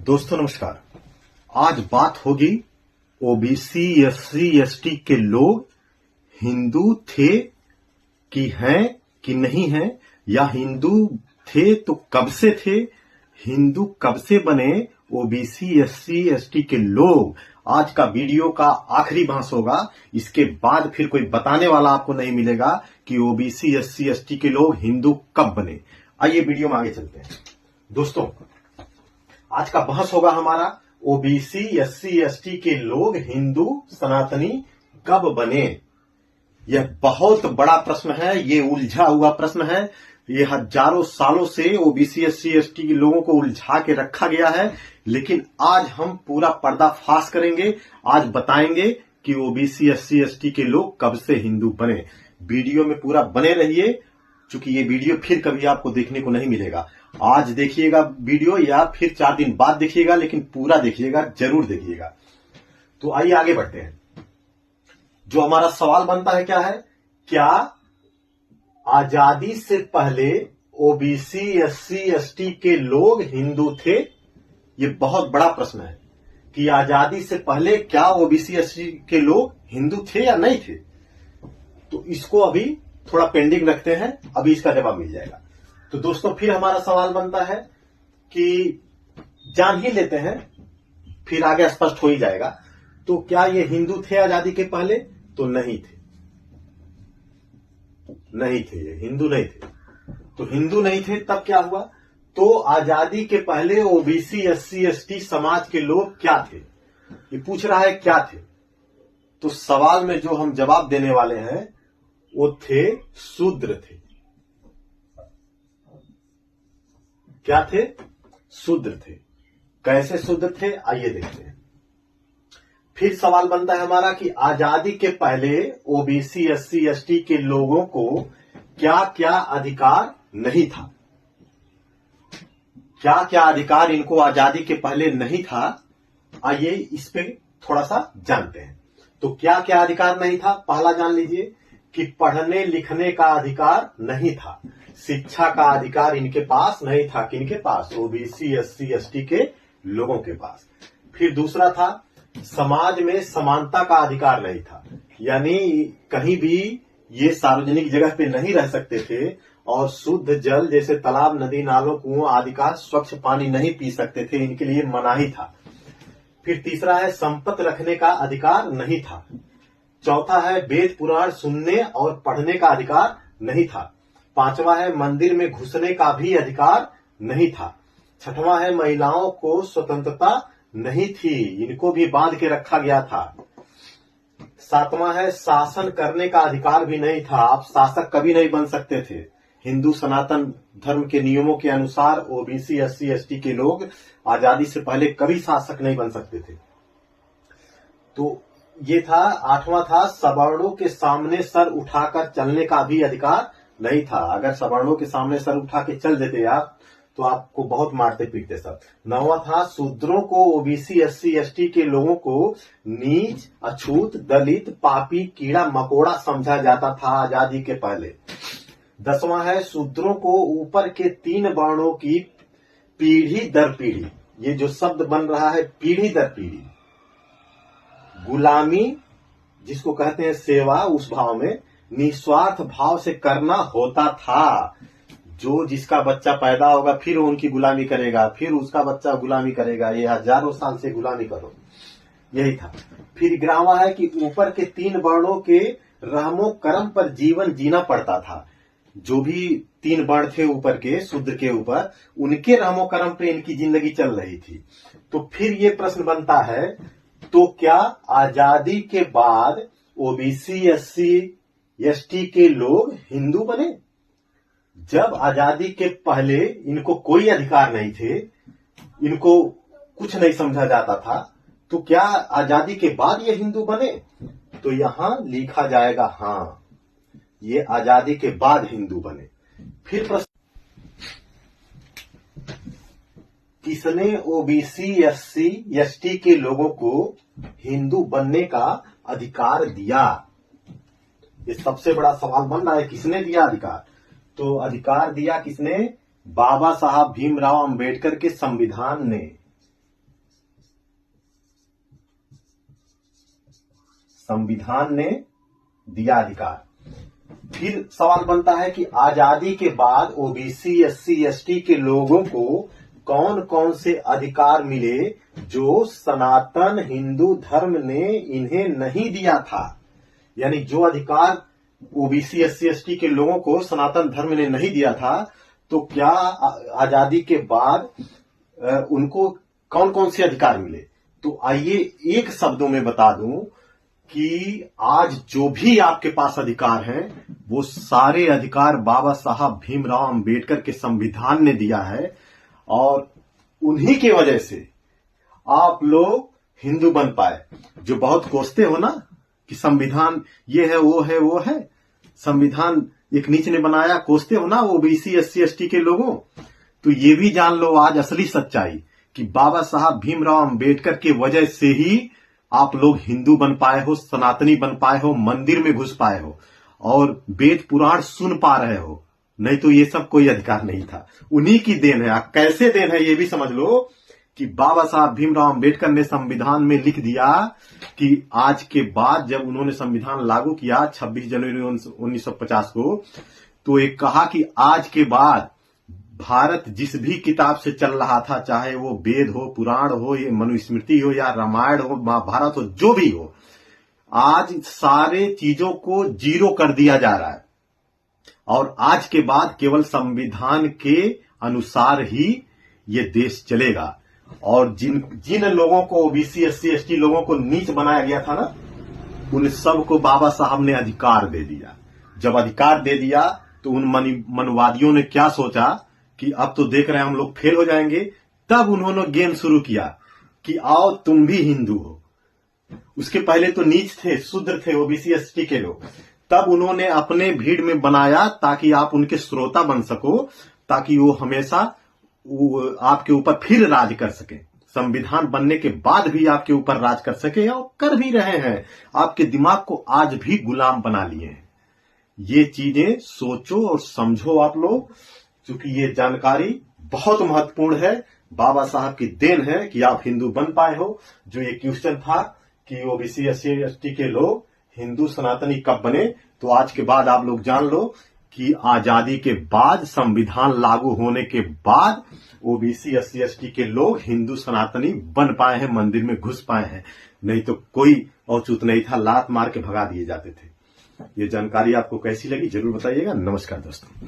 दोस्तों नमस्कार। आज बात होगी ओबीसी एससी एसटी के लोग हिंदू थे कि हैं कि नहीं हैं, या हिंदू थे तो कब से थे, हिंदू कब से बने ओबीसी एससी एसटी के लोग। आज का वीडियो का आखिरी भाष होगा। इसके बाद फिर कोई बताने वाला आपको नहीं मिलेगा कि ओबीसी एससी एसटी के लोग हिंदू कब बने। आइए वीडियो में आगे चलते हैं। दोस्तों आज का बहस होगा हमारा ओबीसी एससी एसटी के लोग हिंदू सनातनी कब बने। यह बहुत बड़ा प्रश्न है, ये उलझा हुआ प्रश्न है। ये हजारों सालों से ओबीसी एससी एसटी के लोगों को उलझा के रखा गया है, लेकिन आज हम पूरा पर्दाफाश करेंगे। आज बताएंगे कि ओबीसी एससी एसटी के लोग कब से हिंदू बने। वीडियो में पूरा बने रहिए, क्योंकि ये वीडियो फिर कभी आपको देखने को नहीं मिलेगा। आज देखिएगा वीडियो या फिर 4 दिन बाद देखिएगा, लेकिन पूरा देखिएगा, जरूर देखिएगा। तो आइए आगे बढ़ते हैं। जो हमारा सवाल बनता है क्या है, क्या आजादी से पहले ओबीसी एससी एसटी के लोग हिंदू थे? ये बहुत बड़ा प्रश्न है कि आजादी से पहले क्या ओबीसी एससी के लोग हिंदू थे या नहीं थे। तो इसको अभी थोड़ा पेंडिंग रखते हैं, अभी इसका जवाब मिल जाएगा। तो दोस्तों फिर हमारा सवाल बनता है कि जान ही लेते हैं, फिर आगे स्पष्ट हो ही जाएगा। तो क्या ये हिंदू थे आजादी के पहले? तो नहीं थे, नहीं थे, ये हिंदू नहीं थे। तो हिंदू नहीं थे तब क्या हुआ? तो आजादी के पहले ओबीसी एससी एसटी समाज के लोग क्या थे? ये पूछ रहा है क्या थे। तो सवाल में जो हम जवाब देने वाले हैं वो थे शूद्र थे। क्या थे? शूद्र थे। कैसे शूद्र थे आइए देखते हैं। फिर सवाल बनता है हमारा कि आजादी के पहले ओबीसी एससी एसटी के लोगों को क्या क्या अधिकार नहीं था। क्या क्या अधिकार इनको आजादी के पहले नहीं था, आइए इस पे थोड़ा सा जानते हैं। तो क्या क्या अधिकार नहीं था, पहला जान लीजिए कि पढ़ने लिखने का अधिकार नहीं था, शिक्षा का अधिकार इनके पास नहीं था। किनके पास? ओबीसी एससी एसटी के लोगों के पास। फिर दूसरा था समाज में समानता का अधिकार नहीं था, यानी कहीं भी ये सार्वजनिक जगह पे नहीं रह सकते थे और शुद्ध जल जैसे तालाब नदी नालों कुओं आदि का स्वच्छ पानी नहीं पी सकते थे, इनके लिए मनाही था। फिर तीसरा है संपत्ति रखने का अधिकार नहीं था। चौथा है वेद पुराण सुनने और पढ़ने का अधिकार नहीं था। पांचवा है मंदिर में घुसने का भी अधिकार नहीं था। छठवां है महिलाओं को स्वतंत्रता नहीं थी, इनको भी बांध के रखा गया था। सातवां है शासन करने का अधिकार भी नहीं था, आप शासक कभी नहीं बन सकते थे। हिंदू सनातन धर्म के नियमों के अनुसार ओबीसी एससी एसटी के लोग आजादी से पहले कभी शासक नहीं बन सकते थे। तो ये था। आठवां था सवर्णों के सामने सर उठाकर चलने का भी अधिकार नहीं था। अगर सवर्णों के सामने सर उठा के चल देते आप तो आपको बहुत मारते पीटते सब। नौवां था शूद्रों को ओबीसी एससी एसटी के लोगों को नीच अछूत दलित पापी कीड़ा मकोड़ा समझा जाता था आजादी के पहले। 10वां है शूद्रों को ऊपर के 3 वर्णों की पीढ़ी दर पीढ़ी, ये जो शब्द बन रहा है पीढ़ी दर पीढ़ी, गुलामी जिसको कहते हैं सेवा, उस भाव में निस्वार्थ भाव से करना होता था। जो जिसका बच्चा पैदा होगा फिर उनकी गुलामी करेगा, फिर उसका बच्चा गुलामी करेगा, ये हजारों साल से गुलामी करो, यही था। फिर 11वां है कि ऊपर के 3 वर्णों के रहमो कर्म पर जीवन जीना पड़ता था। जो भी 3 वर्ण थे ऊपर के शूद्र के ऊपर, उनके रहमो कर्म पे इनकी जिंदगी चल रही थी। तो फिर ये प्रश्न बनता है, तो क्या आजादी के बाद ओबीसी एससी एसटी के लोग हिंदू बने? जब आजादी के पहले इनको कोई अधिकार नहीं थे, इनको कुछ नहीं समझा जाता था, तो क्या आजादी के बाद ये हिंदू बने? तो यहां लिखा जाएगा हां, ये आजादी के बाद हिंदू बने। फिर प्रश्न, किसने ओबीसी एससी एसटी के लोगों को हिंदू बनने का अधिकार दिया? ये सबसे बड़ा सवाल बन रहा है, किसने दिया अधिकार? तो अधिकार दिया किसने? बाबा साहब भीमराव अंबेडकर के संविधान ने। संविधान ने दिया अधिकार। फिर सवाल बनता है कि आजादी के बाद ओबीसी, एससी, एसटी के लोगों को कौन कौन से अधिकार मिले जो सनातन हिंदू धर्म ने इन्हें नहीं दिया था। यानी जो अधिकार ओबीसी, एससी, एसटी के लोगों को सनातन धर्म ने नहीं दिया था, तो क्या आजादी के बाद उनको कौन कौन से अधिकार मिले। तो आइए एक शब्दों में बता दूं कि आज जो भी आपके पास अधिकार हैं, वो सारे अधिकार बाबा साहब भीमराव अंबेडकर के संविधान ने दिया है, और उन्हीं की वजह से आप लोग हिंदू बन पाए। जो बहुत कोसते हो ना कि संविधान ये है वो है वो है, संविधान एक नीच ने बनाया, कोसते हो ना ओबीसी, एससी, एसटी के लोगों, तो ये भी जान लो आज असली सच्चाई कि बाबा साहब भीमराव अंबेडकर की वजह से ही आप लोग हिंदू बन पाए हो, सनातनी बन पाए हो, मंदिर में घुस पाए हो और वेद पुराण सुन पा रहे हो। नहीं तो ये सब कोई अधिकार नहीं था, उन्हीं की देन है। कैसे देन है ये भी समझ लो कि बाबा साहब भीमराव अंबेडकर ने संविधान में लिख दिया कि आज के बाद जब उन्होंने संविधान लागू किया 26 जनवरी 1950 को, तो एक कहा कि आज के बाद भारत जिस भी किताब से चल रहा था, चाहे वो वेद हो, पुराण हो, ये मनुस्मृति हो या रामायण हो, महाभारत हो, जो भी हो, आज सारे चीजों को जीरो कर दिया जा रहा है और आज के बाद केवल संविधान के अनुसार ही ये देश चलेगा। और जिन लोगों को ओबीसी, एससी, एसटी लोगों को नीच बनाया गया था ना, उन सब को बाबा साहब ने अधिकार दे दिया। जब अधिकार दे दिया तो उन मनवादियों ने क्या सोचा कि अब तो देख रहे हैं हम लोग फेल हो जाएंगे, तब उन्होंने गेम शुरू किया कि आओ तुम भी हिंदू हो। उसके पहले तो नीच थे, शूद्र थे ओबीसी, एसटी के लोग, तब उन्होंने अपने भीड़ में बनाया ताकि आप उनके श्रोता बन सको, ताकि वो हमेशा आपके ऊपर फिर राज कर सके, संविधान बनने के बाद भी आपके ऊपर राज कर सके, और कर भी रहे हैं। आपके दिमाग को आज भी गुलाम बना लिए हैं। ये चीजें सोचो और समझो आप लोग, क्योंकि ये जानकारी बहुत महत्वपूर्ण है। बाबा साहब की देन है कि आप हिंदू बन पाए हो। जो ये क्वेश्चन था कि ओबीसी, एससी, एसटी के लोग हिंदू सनातनी कब बने, तो आज के बाद आप लोग जान लो कि आजादी के बाद, संविधान लागू होने के बाद ओबीसी, एससी, एसटी के लोग हिंदू सनातनी बन पाए हैं, मंदिर में घुस पाए हैं। नहीं तो कोई औचूत नहीं था, लात मार के भगा दिए जाते थे। ये जानकारी आपको कैसी लगी जरूर बताइएगा। नमस्कार दोस्तों।